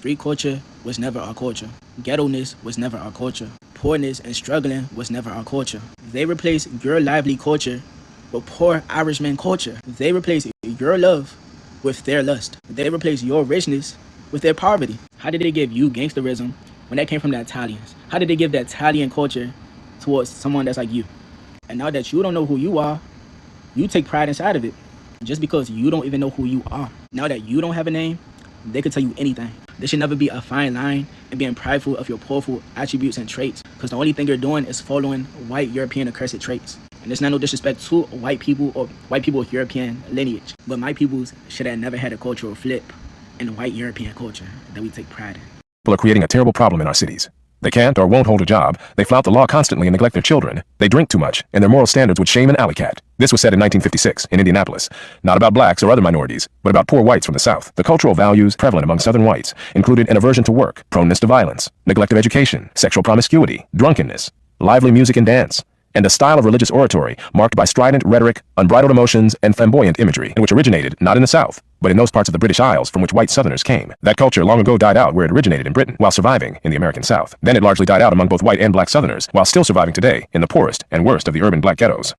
Street culture was never our culture. Ghetto-ness was never our culture. Poorness and struggling was never our culture. They replaced your lively culture with poor Irishman culture. They replaced your love with their lust. They replaced your richness with their poverty. How did they give you gangsterism when that came from the Italians? How did they give the Italian culture towards someone that's like you? And now that you don't know who you are, you take pride inside of it. Just because you don't even know who you are. Now that you don't have a name, they could tell you anything. There should never be a fine line in being prideful of your powerful attributes and traits, because the only thing you're doing is following white European accursed traits. And there's not no disrespect to white people or white people with European lineage, but my peoples should have never had a cultural flip in white European culture that we take pride in. People are creating a terrible problem in our cities. They can't or won't hold a job, they flout the law constantly and neglect their children, they drink too much, and their moral standards would shame an alley cat. This was said in 1956 in Indianapolis. Not about blacks or other minorities, but about poor whites from the South. The cultural values prevalent among Southern whites included an aversion to work, proneness to violence, neglect of education, sexual promiscuity, drunkenness, lively music and dance, and a style of religious oratory marked by strident rhetoric, unbridled emotions, and flamboyant imagery, which originated not in the South, but in those parts of the British Isles from which white Southerners came. That culture long ago died out where it originated in Britain, while surviving in the American South. Then it largely died out among both white and black Southerners, while still surviving today in the poorest and worst of the urban black ghettos.